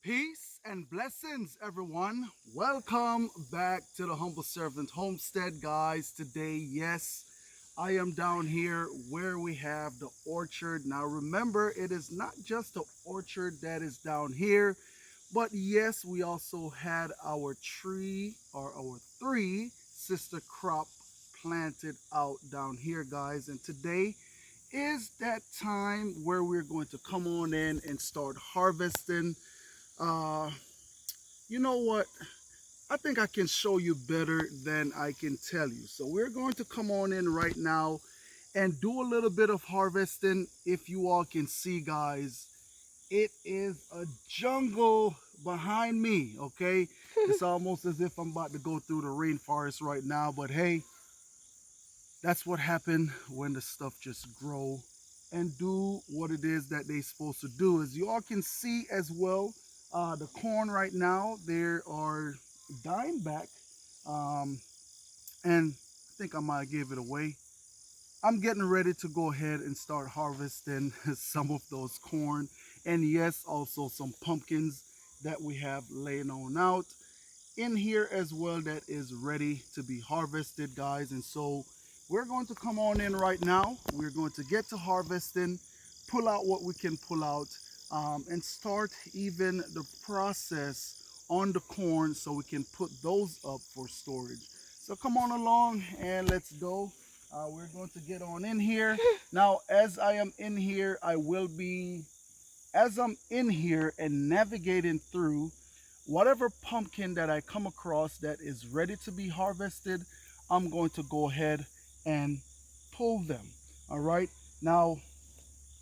Peace and blessings, everyone. Welcome back to the Humble Servant Homestead, guys. Today, yes, I am down here where we have the orchard. Now, remember, it is not just the orchard that is down here, but yes, we also had our tree or our three sister crop planted out down here, guys. And today is that time where we're going to come on in and start harvesting. uh you know what, I think I can show you better than I can tell you. So we're going to come on in right now and do a little bit of harvesting. If you all can see, guys, it is a jungle behind me. Okay, it's almost as if I'm about to go through the rainforest right now, but hey, that's what happened when the stuff just grow and do what it is that they're supposed to do. As you all can see as well, the corn right now, they are dying back. um, and I think I might give it away. I'm getting ready to go ahead and start harvesting some of those corn, and yes, also some pumpkins that we have laying on out in here as well that is ready to be harvested, guys. And so we're going to come on in right now. We're going to get to harvesting, pull out what we can pull out, and start even the process on the corn so we can put those up for storage. So come on along and let's go. We're going to get on in here now. As I am in here, as I'm in here and navigating through whatever pumpkin that I come across that is ready to be harvested, I'm going to go ahead and pull them. All right. Now,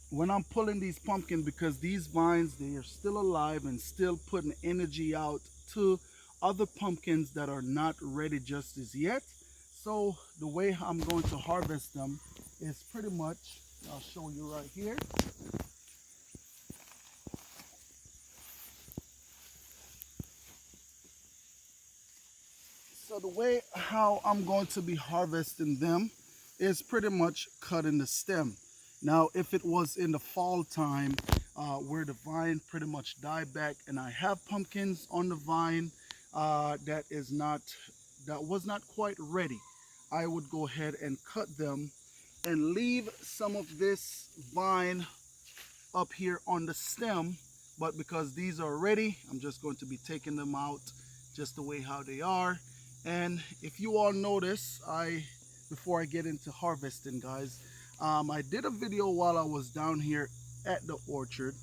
when I'm pulling these pumpkins, because these vines, they are still alive and still putting energy out to other pumpkins that are not ready just as yet. So the way I'm going to harvest them is pretty much, I'll show you right here. So the way how I'm going to be harvesting them is pretty much cutting the stem. Now, if it was in the fall time, where the vine pretty much died back, and I have pumpkins on the vine that was not quite ready, I would go ahead and cut them and leave some of this vine up here on the stem. But because these are ready, I'm just going to be taking them out just the way how they are. And if you all notice, before I get into harvesting, guys, I did a video while I was down here at the orchard,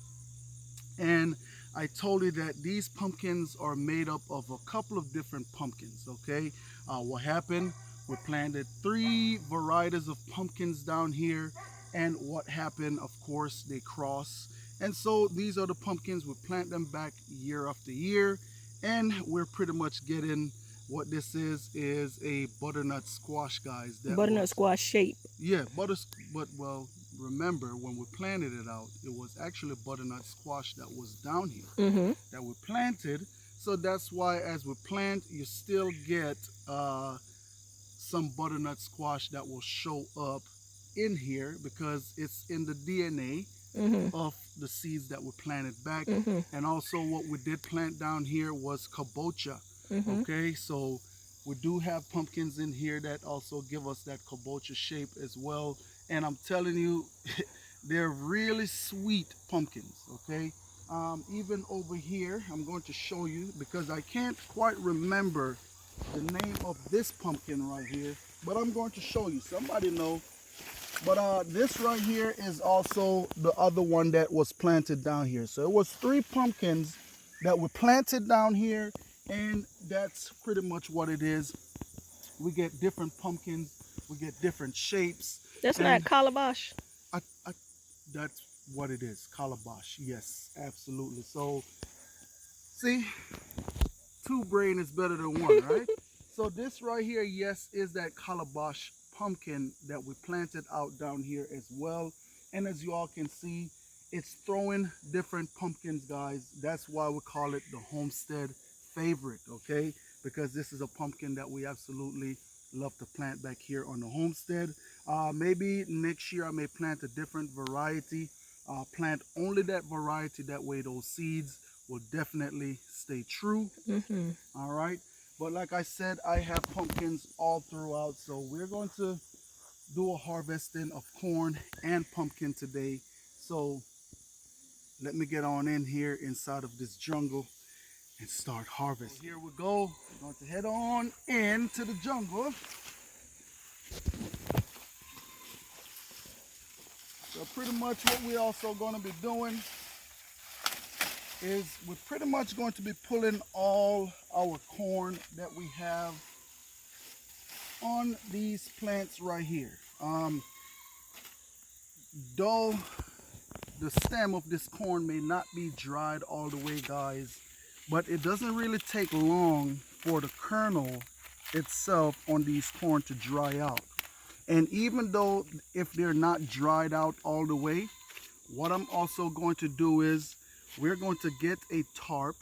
and I told you that these pumpkins are made up of a couple of different pumpkins. Okay, what happened, we planted three varieties of pumpkins down here, and what happened, of course, they cross. And so these are the pumpkins. We plant them back year after year, and we're pretty much getting what this is a butternut squash, guys. That Butternut was, squash shape. yeah, but well, remember when we planted it out, it was actually butternut squash that was down here Mm-hmm. that we planted. So that's why as we plant, you still get some butternut squash that will show up in here because it's in the DNA Mm-hmm. of the seeds that we planted back. Mm-hmm. And also what we did plant down here was kabocha. Mm-hmm. Okay, so we do have pumpkins in here that also give us that kabocha shape as well. And I'm telling you, they're really sweet pumpkins. Okay, even over here, I'm going to show you because I can't quite remember the name of this pumpkin right here, but I'm going to show you. Somebody know. But this right here is also the other one that was planted down here. So it was three pumpkins that were planted down here, and that's pretty much what it is. We get different pumpkins, we get different shapes, That's not and calabash. I, I, that's what it is, calabash. Yes, absolutely. So see, two brain is better than one, right? So this right here, yes, is that calabash pumpkin that we planted out down here as well. And as you all can see, it's throwing different pumpkins, guys. That's why we call it the homestead favorite, okay? Because this is a pumpkin that we absolutely love to plant back here on the homestead. Maybe next year I may plant a different variety, plant only that variety. That way those seeds will definitely stay true. All right. But like I said, I have pumpkins all throughout. So we're going to do a harvesting of corn and pumpkin today. So let me get on in here inside of this jungle and start harvesting. So here we go. We're going to head on into the jungle. So pretty much what we're also going to be doing is we're pretty much going to be pulling all our corn that we have on these plants right here. Though the stem of this corn may not be dried all the way, guys, but it doesn't really take long for the kernel itself on these corn to dry out. And even though if they're not dried out all the way, what I'm also going to do is we're going to get a tarp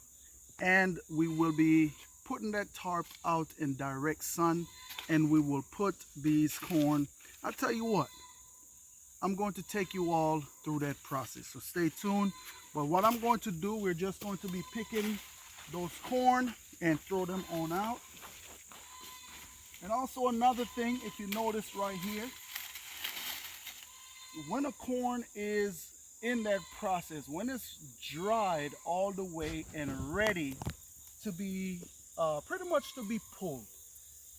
and we will be putting that tarp out in direct sun, and we will put these corn. I'll tell you what, I'm going to take you all through that process, so stay tuned. But what I'm going to do, we're just going to be picking those corn and throw them on out. And also another thing, if you notice right here, when a corn is in that process, when it's dried all the way and ready to be pretty much to be pulled,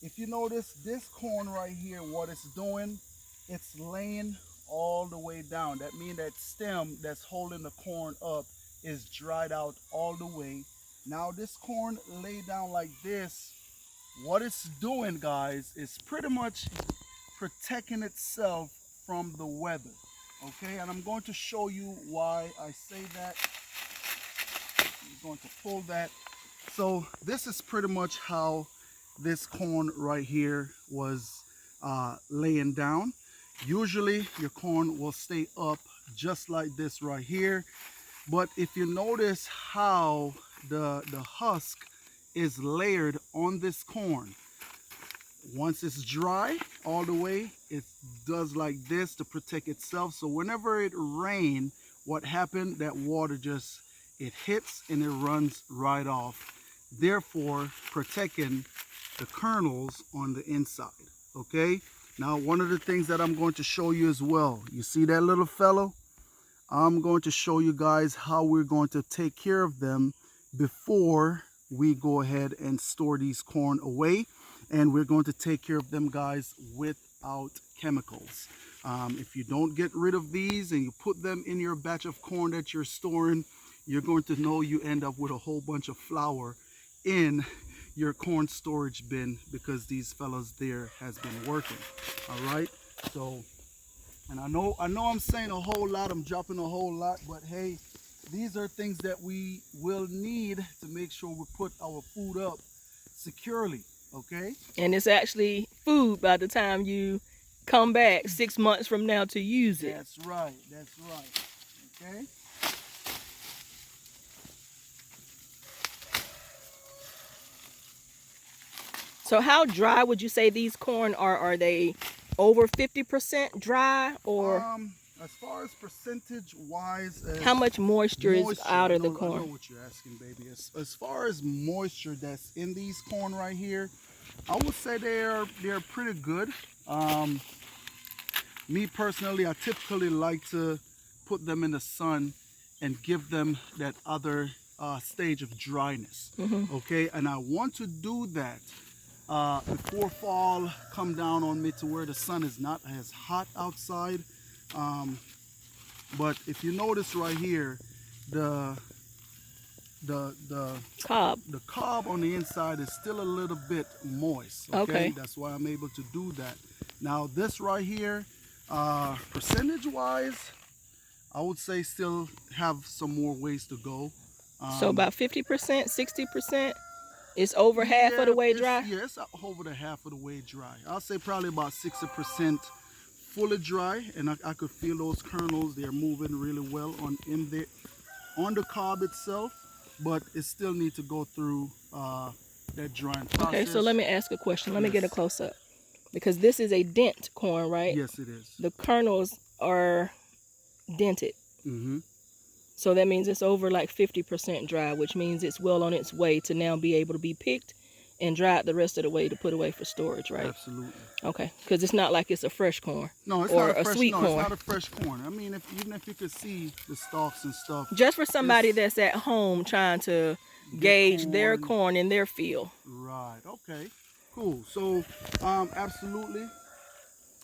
if you notice this corn right here, what it's doing, it's laying all the way down. That means that stem that's holding the corn up is dried out all the way. Now this corn laid down like this, what it's doing, guys, is pretty much protecting itself from the weather. Okay, and I'm going to show you why I say that. I'm going to pull that. So this is pretty much how this corn right here was laying down. Usually your corn will stay up just like this right here. But if you notice how the husk is layered on this corn, once it's dry all the way, it does like this to protect itself. So whenever it rains, what happened, that water just, it hits and it runs right off, therefore protecting the kernels on the inside. Okay, now one of the things that I'm going to show you as well, you see that little fellow? I'm going to show you guys how we're going to take care of them before we go ahead and store these corn away. And we're going to take care of them, guys, without chemicals. If you don't get rid of these and you put them in your batch of corn that you're storing, you're going to know you end up with a whole bunch of flour in your corn storage bin, because these fellows there has been working. All right, so, and I know I'm saying a whole lot, I'm dropping a whole lot, but hey, these are things that we will need to make sure we put our food up securely. Okay, and it's actually food by the time you come back 6 months from now to use it. That's right, that's right. Okay, so how dry would you say these corn are? Are they over 50% dry, or as far as percentage wise, how much moisture is out of the corn? I know what you're asking, baby. As far as moisture that's in these corn right here, I would say they're pretty good. Me personally, I typically like to put them in the sun and give them that other stage of dryness. Okay, and I want to do that before fall come down on me, to where the sun is not as hot outside. But if you notice right here, the cob on the inside is still a little bit moist. Okay, that's why I'm able to do that. Now this right here, percentage wise, I would say still have some more ways to go. So about 50%, 60%. It's over half of the way dry? Yeah, it's over the half of the way dry. I'll say probably about 60% fully dry, and I could feel those kernels. They're moving really well on the cob itself, but it still needs to go through that drying process. Okay, so let me ask a question. Let me get a close-up, because this is a dent corn, right? Yes, it is. The kernels are dented. So that means it's over like 50% dry, which means it's well on its way to now be able to be picked and dried the rest of the way to put away for storage, right? Absolutely. Okay, because it's not like it's a fresh corn. No, it's or not a fresh. sweet No, corn. it's not a fresh corn. I mean, even if you could see the stalks and stuff. Just for somebody that's at home trying to gauge their corn in their field. Right. Okay. Cool. So, absolutely.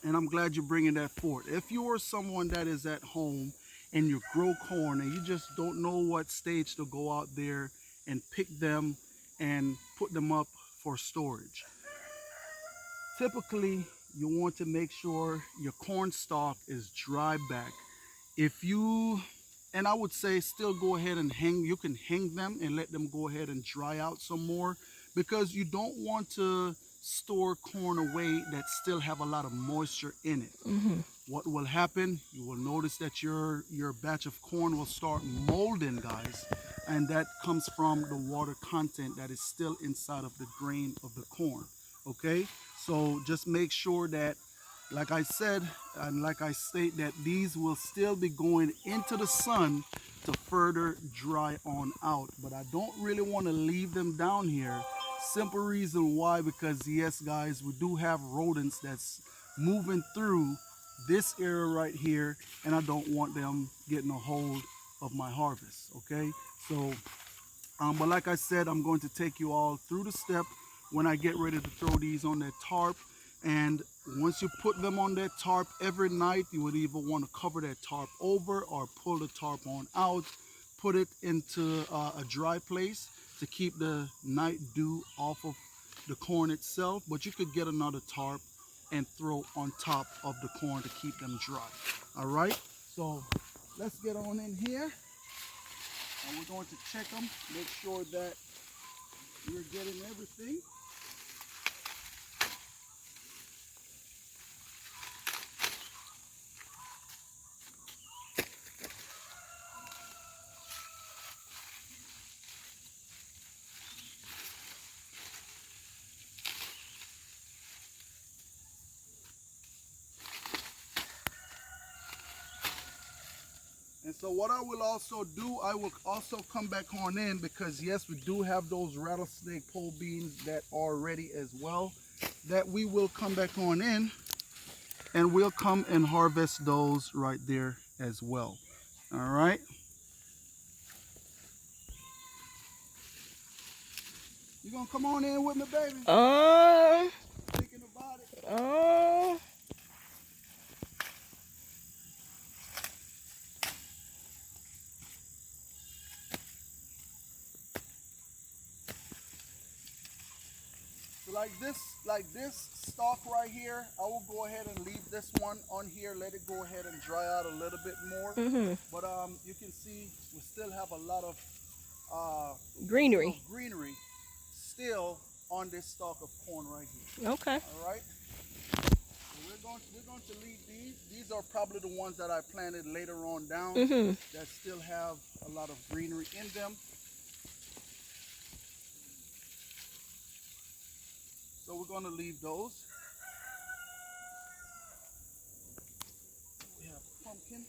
And I'm glad you're bringing that forward. If you are someone that is at home and you grow corn and you just don't know what stage to go out there and pick them and put them up for storage, typically you want to make sure your corn stalk is dry back. If you, and I would say still go ahead and you can hang them and let them go ahead and dry out some more, because you don't want to store corn away that still have a lot of moisture in it. What will happen, you will notice that your batch of corn will start molding, guys, and that comes from the water content that is still inside of the grain of the corn. Okay, so just make sure that, like I said, and like I state, that these will still be going into the sun to further dry on out. But I don't really want to leave them down here. Simple reason why, because yes, guys, we do have rodents that's moving through this area right here, and I don't want them getting a hold of my harvest. Okay, so but like I said, I'm going to take you all through the step when I get ready to throw these on that tarp. And once you put them on that tarp, every night you would either want to cover that tarp over or pull the tarp on out, put it into a dry place to keep the night dew off of the corn itself. But you could get another tarp and throw on top of the corn to keep them dry. All right, so let's get on in here, and we're going to check them, make sure that we're getting everything. And so what I will also do, I will also come back on in, because yes, we do have those rattlesnake pole beans that are ready as well, that we will come back on in and we'll come and harvest those right there as well. All right. You gonna come on in with me, baby? Thinking about it. Like this stalk right here, I will go ahead and leave this one on here, let it go ahead and dry out a little bit more. But you can see we still have a lot of greenery still on this stalk of corn right here. Okay. All right. So we're going to leave these. These are probably the ones that I planted later on down that still have a lot of greenery in them. So we're going to leave those. We have pumpkin.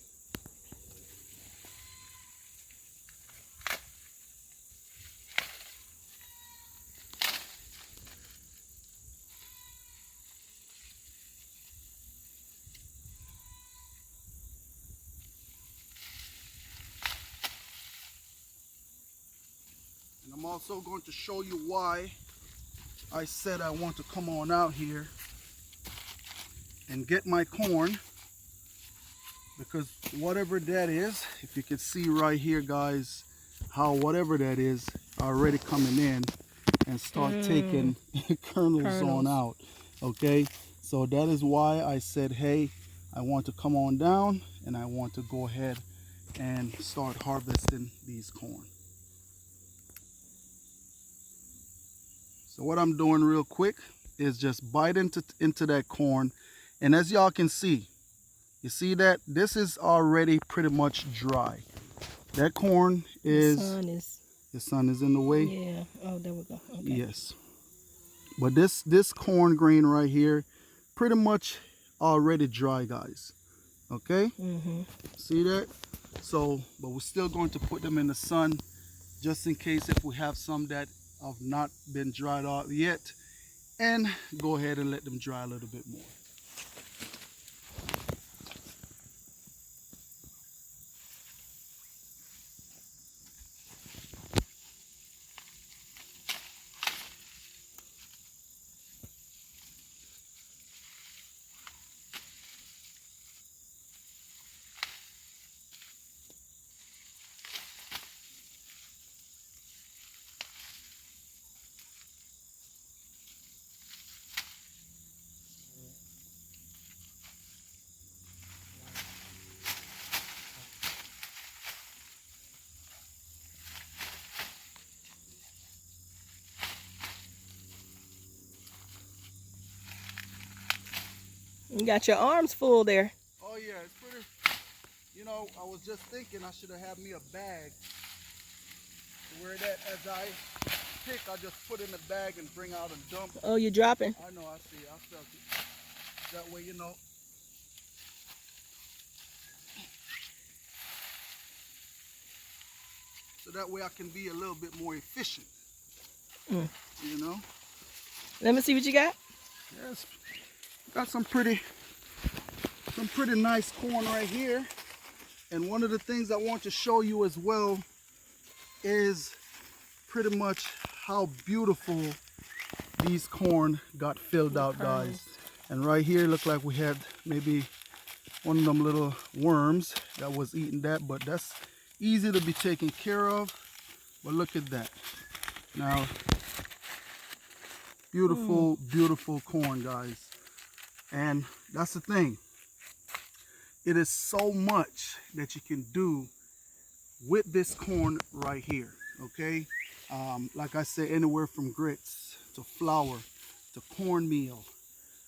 And I'm also going to show you why I said I want to come on out here and get my corn, because whatever that is, if you can see right here, guys, how whatever that is already coming in and start taking kernels on out. Okay, so that is why I said, hey, I want to come on down and I want to go ahead and start harvesting these corn. So what I'm doing real quick is just bite into that corn. And as y'all can see, you see that this is already pretty much dry. That corn is, the sun is in the way. Yeah, oh, there we go. Okay. Yes. But this corn grain right here, pretty much already dry, guys. Okay? See that? So, but we're still going to put them in the sun just in case if we have some that have not been dried out yet, and go ahead and let them dry a little bit more. You got your arms full there. Oh yeah, it's pretty, you know, I was just thinking I should have had me a bag where that as I pick, I just put in the bag and bring out and dump. Oh, you're dropping. I know, I see, I felt it. That way, you know. So that way I can be a little bit more efficient, you know. Let me see what you got. Yes, got some pretty nice corn right here. And one of the things I want to show you as well is pretty much how beautiful these corn got filled out, guys. And right here looked like we had maybe one of them little worms that was eating that, but that's easy to be taken care of. But look at that. Now, beautiful, beautiful corn, guys. And that's the thing. It is so much that you can do with this corn right here, okay? Like I said, anywhere from grits to flour to cornmeal.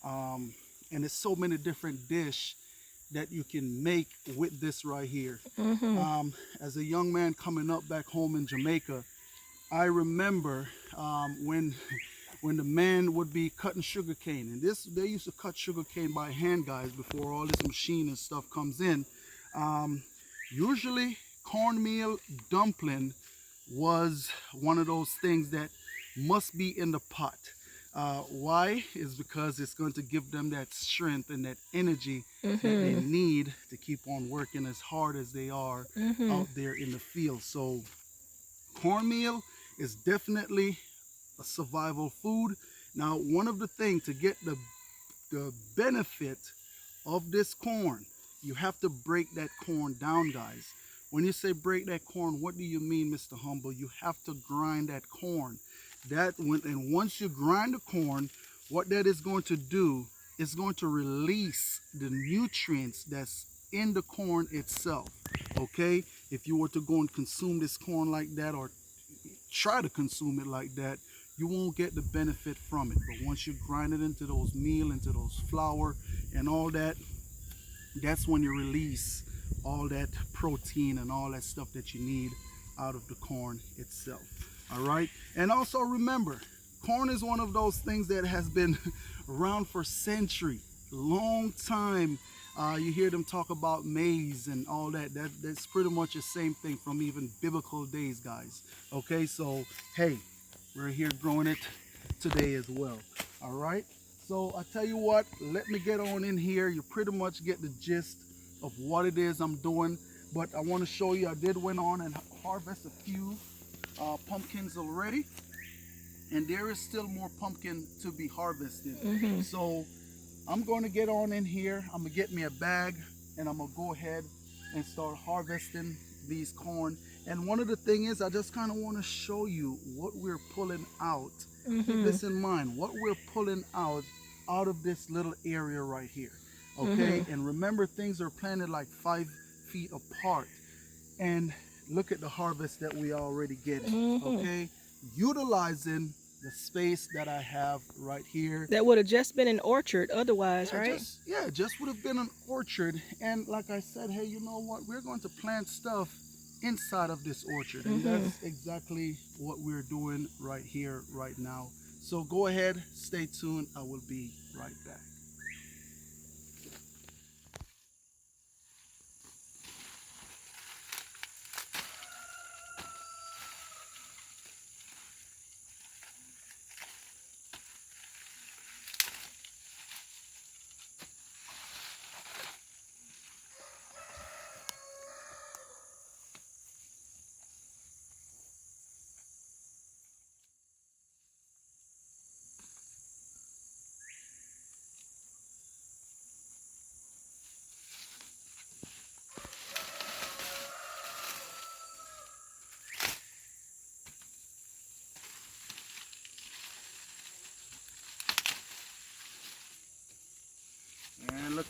And there's so many different dishes that you can make with this right here. As a young man coming up back home in Jamaica, I remember when the man would be cutting sugar cane, and they used to cut sugar cane by hand, guys, before all this machine and stuff comes in. Usually cornmeal dumpling was one of those things that must be in the pot. Why? Is because it's going to give them that strength and that energy that they need to keep on working as hard as they are out there in the field. So cornmeal is definitely a survival food. Now, one of the things to get the benefit of this corn, you have to break that corn down, guys. When you say break that corn, what do you mean, Mr. Humble? You have to grind that corn. And once you grind the corn, what that is going to do is going to release the nutrients that's in the corn itself. Okay, if you were to go and consume this corn like that, or try to consume it like that, you won't get the benefit from it. But once you grind it into those meal, into those flour and all that, that's when you release all that protein and all that stuff that you need out of the corn itself. All right, and also remember, corn is one of those things that has been around for centuries, long time. You hear them talk about maize and all that. That's pretty much the same thing from even biblical days, guys. Okay, so hey, we're here growing it today as well. All right, so I tell you what, let me get on in here. You pretty much get the gist of what it is I'm doing, but I want to show you, I did went on and harvest a few pumpkins already, and there is still more pumpkin to be harvested. So I'm going to get on in here. I'm gonna get me a bag, and I'm gonna go ahead and start harvesting these corn. And one of the things is, I just kind of want to show you what we're pulling out. Keep this in mind, what we're pulling out of this little area right here. Okay, and remember, things are planted like 5 feet apart, and look at the harvest that we already getting. Okay, utilizing the space that I have right here. That would have just been an orchard otherwise, Yeah, right? just would have been an orchard. And like I said, hey, you know what? We're going to plant stuff inside of this orchard. And that's exactly what we're doing right here, right now. So go ahead, stay tuned. I will be right back.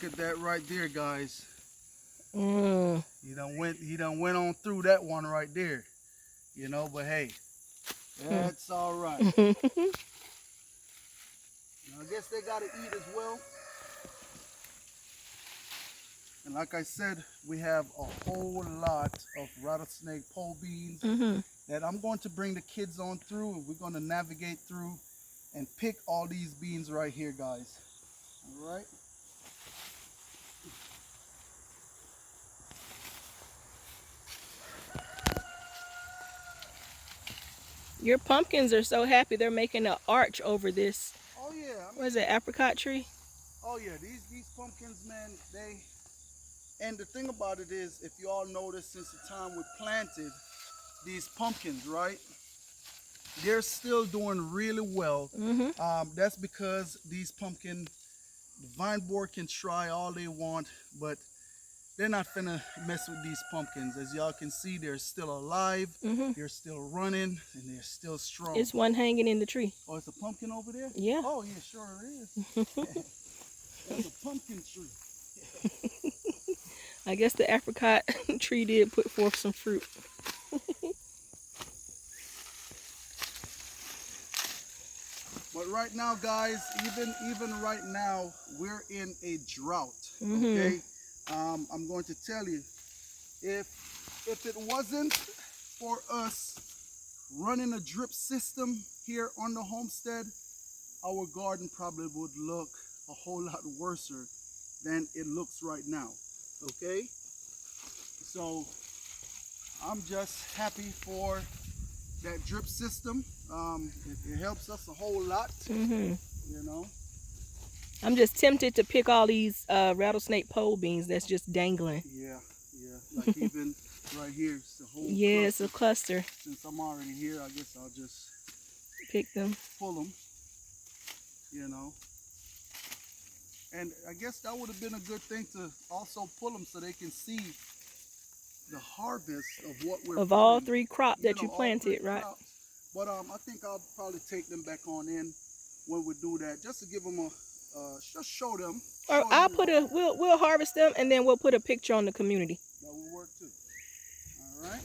at that right there, guys. Mm. He done went on through that one right there. You know, but hey, that's all right. Now, I guess they gotta eat as well. And like I said, we have a whole lot of rattlesnake pole beans that I'm going to bring the kids on through, and we're going to navigate through and pick all these beans right here, guys. All right. Your pumpkins are so happy they're making an arch over this. Oh yeah. What is it, apricot tree? Oh yeah, these pumpkins, man, and the thing about it is, if you all noticed since the time we planted these pumpkins, right? They're still doing really well. That's because these pumpkin, the vine borer can try all they want, but they're not finna mess with these pumpkins. As y'all can see, they're still alive, they're still running, and they're still strong. It's one hanging in the tree. Oh, it's a pumpkin over there? Yeah. Oh, yeah, sure it is. That's a pumpkin tree. I guess the apricot tree did put forth some fruit. But right now, guys, even right now, we're in a drought. Okay, I'm going to tell you, if it wasn't for us running a drip system here on the homestead, our garden probably would look a whole lot worse than it looks right now. Okay, so I'm just happy for that drip system. It helps us a whole lot, you know. I'm just tempted to pick all these rattlesnake pole beans that's just dangling. Yeah, like even right here, it's a whole yeah, cluster. it's a cluster. Since I'm already here, I guess I'll just pick them, pull them, you know. And I guess that would have been a good thing to also pull them so they can see the harvest of what we're of pulling. all 3 crops that you all planted, 3 right? crops. But I think I'll probably take them back on in when we do that, just to give them a, just show them. Or I'll put a, we'll harvest them and then we'll put a picture on the community. That will work too. All right.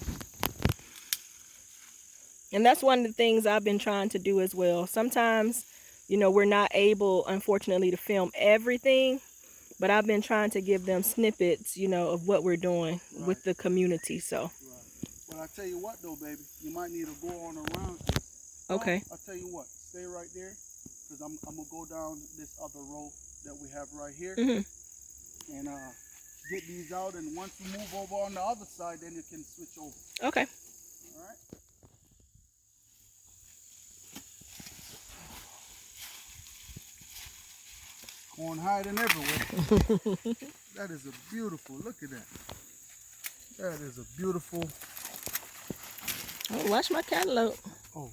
And that's one of the things I've been trying to do as well. Sometimes, you know, we're not able, unfortunately, to film everything, but I've been trying to give them snippets, you know, of what we're doing with the community. So. Right. But I tell you what, though, baby, you might need to go on around. Okay. I'll tell you what, stay right there, because I'm gonna go down this other row that we have right here, and get these out. And once you move over on the other side, then you can switch over. Okay. All right. Corn hiding everywhere. That is a beautiful, look at that. That is a beautiful. Oh, watch my cantaloupe. Oh,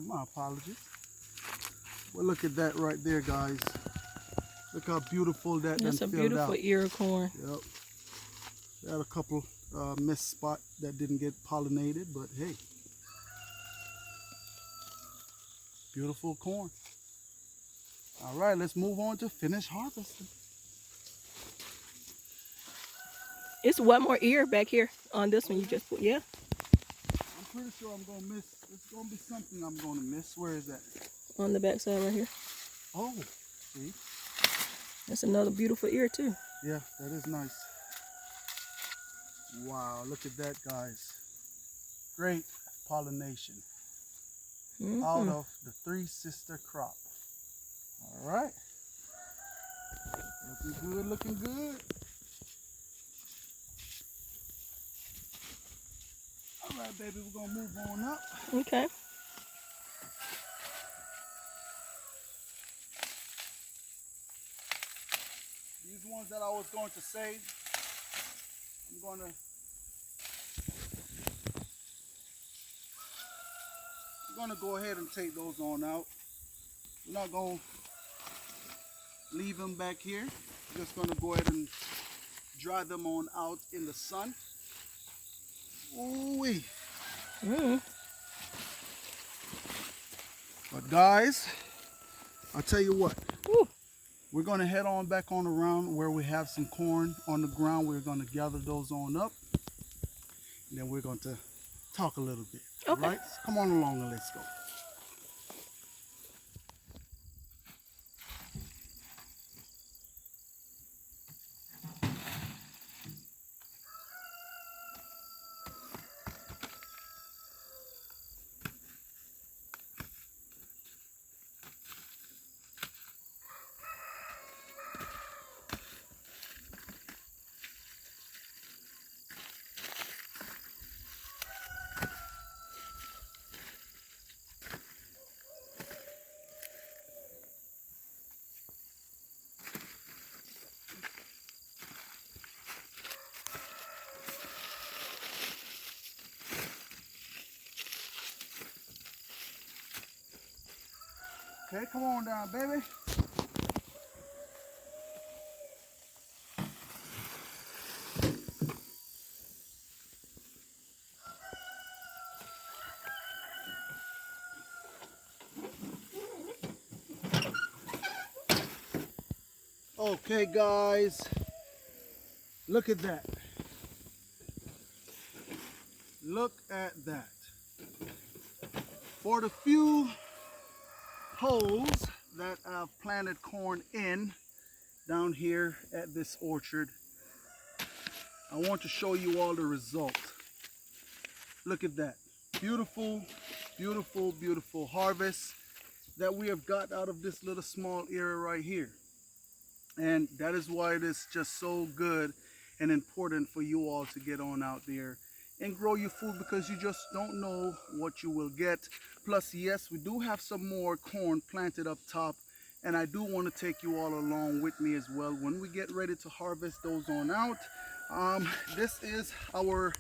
my apologies. Well, look at that right there, guys. Look how beautiful that That's a filled beautiful out. ear of corn. Yep. We had a couple missed spot that didn't get pollinated, but hey. Beautiful corn. All right, let's move on to finish harvesting. It's one more ear back here on this one you just put. Yeah. I'm pretty sure I'm gonna miss. It's gonna be something I'm gonna miss. Where is that? On the back side right here. Oh, see? That's another beautiful ear too. Yeah, that is nice. Wow, look at that, guys. Great pollination out of the 3 sister crop. All right. Looking good, looking good. All right, baby, we're gonna move on up. Okay. These ones that I was going to save, I'm gonna go ahead and take those on out. We're not gonna leave them back here. We're just gonna go ahead and dry them on out in the sun. Ooh-wee. But guys, I'll tell you what. Ooh. We're going to head on back on around where we have some corn on the ground. We're going to gather those on up. And then we're going to talk a little bit. Okay. All right? So come on along and let's go. Okay, come on down, baby. Okay, guys, look at that. Look at that. For the few holes that I've planted corn in down here at this orchard, I want to show you all the result. Look at that. Beautiful, beautiful, beautiful harvest that we have got out of this little small area right here. And that is why it is just so good and important for you all to get on out there and grow your food, because you just don't know what you will get. Plus, yes, we do have some more corn planted up top, and I do want to take you all along with me as well when we get ready to harvest those on out. This is our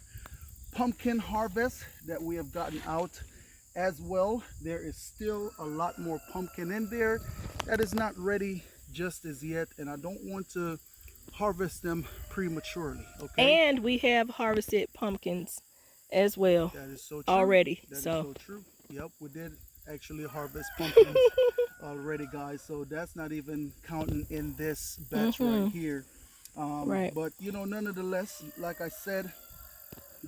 pumpkin harvest that we have gotten out as well. There is still a lot more pumpkin in there that is not ready just as yet, and I don't want to harvest them prematurely. Okay, And we have harvested pumpkins as well. that is so true. Already. That is So so true. Yep, we did actually harvest pumpkins already, guys, so that's not even counting in this batch right here. Right. But you know, nonetheless, like I said,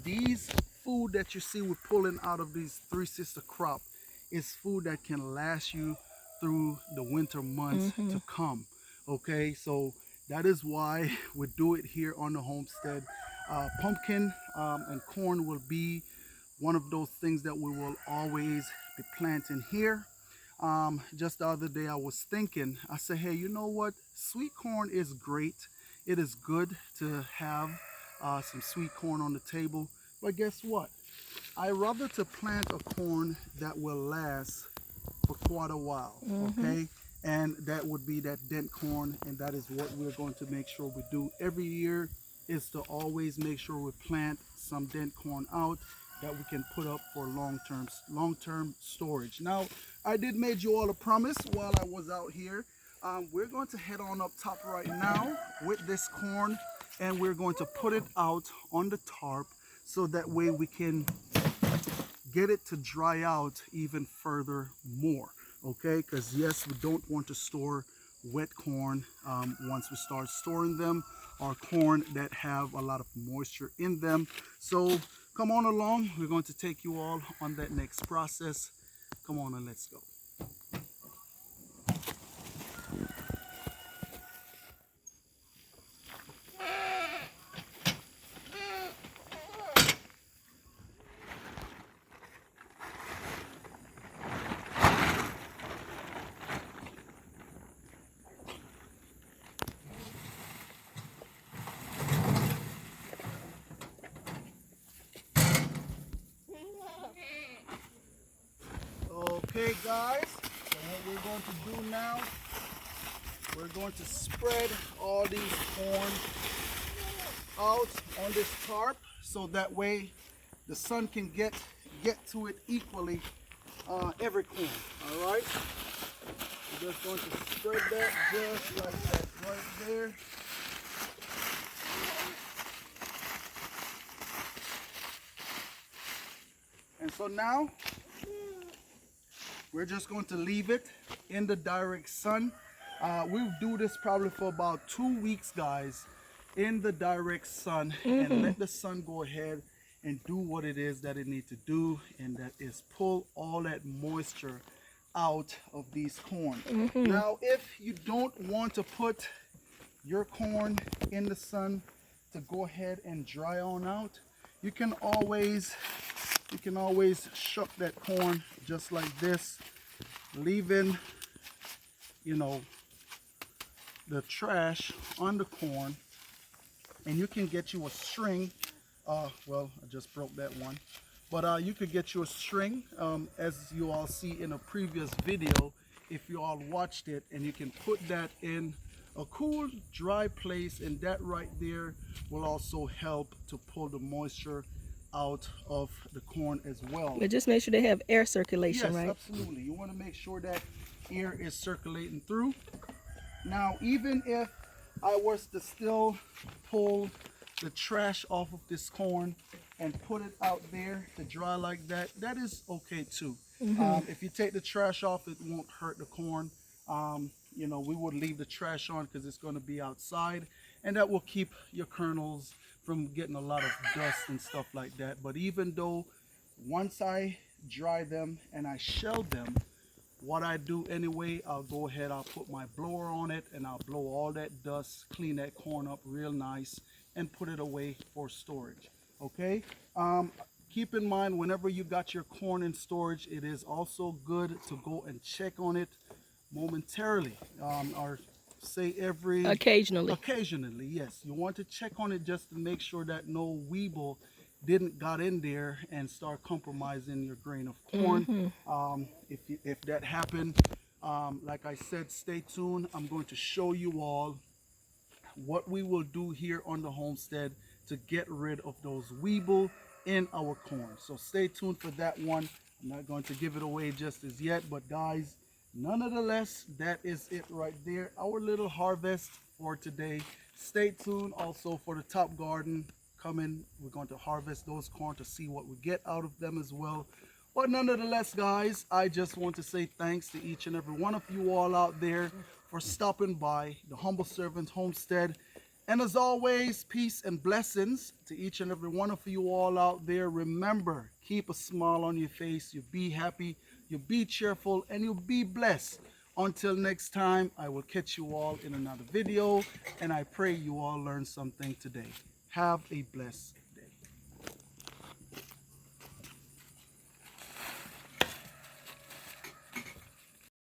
these food that you see we're pulling out of these Three Sister crop is food that can last you through the winter months to come. Okay, so that is why we do it here on the homestead. Pumpkin and corn will be one of those things that we will always be planting here. Just the other day I was thinking, I said, hey, you know what, sweet corn is great. It is good to have some sweet corn on the table, but guess what, I rather to plant a corn that will last for quite a while. Okay, and that would be that dent corn, and that is what we're going to make sure we do every year, is to always make sure we plant some dent corn out that we can put up for long-term storage. Now, I did make you all a promise while I was out here. We're going to head on up top right now with this corn, and we're going to put it out on the tarp so that way we can get it to dry out even further more. Okay, because yes, we don't want to store wet corn once we start storing them, or corn that have a lot of moisture in them. So come on along, we're going to take you all on that next process. Come on and let's go. Okay guys, so what we're going to do now, we're going to spread all these corn out on this tarp so that way the sun can get to it equally, every corn. All right, we're just going to spread that just like that right there. And so now we're just going to leave it in the direct sun We'll do this probably for about 2 weeks, guys, in the direct sun, and let the sun go ahead and do what it is that it needs to do, and that is pull all that moisture out of these corn. Now, if you don't want to put your corn in the sun to go ahead and dry on out, you can always shuck that corn just like this, leaving, you know, the trash on the corn, and you can get you a string. Well, I just broke that one, but you could get you a string, as you all see in a previous video if you all watched it, and you can put that in a cool dry place, and that right there will also help to pull the moisture out of the corn as well. But just make sure they have air circulation, Yes, right? absolutely. You want to make sure that air is circulating through. Now, even if I was to still pull the trash off of this corn and put it out there to dry like that, that is okay too. If you take the trash off, it won't hurt the corn. You know, we would leave the trash on because it's going to be outside, and that will keep your kernels from getting a lot of dust and stuff like that. But even though once I dry them and I shell them, what I do anyway, I'll go ahead, I'll put my blower on it, and I'll blow all that dust, clean that corn up real nice, and put it away for storage. Okay, keep in mind, whenever you got your corn in storage, it is also good to go and check on it momentarily, or say Occasionally. yes, you want to check on it just to make sure that no weevil didn't got in there and start compromising your grain of corn. If that happened, like I said, stay tuned. I'm going to show you all what we will do here on the homestead to get rid of those weevil in our corn. So stay tuned for that one. I'm not going to give it away just as yet, but guys, nonetheless, that is it right there, our little harvest for today. Stay tuned also for the top garden coming. We're going to harvest those corn to see what we get out of them as well. But nonetheless, guys, I just want to say thanks to each and every one of you all out there for stopping by the Humble Servant Homestead. And as always, peace and blessings to each and every one of you all out there. Remember, keep a smile on your face. You be happy, you be cheerful, and you be blessed. Until next time, I will catch you all in another video, and I pray you all learn something today. Have a blessed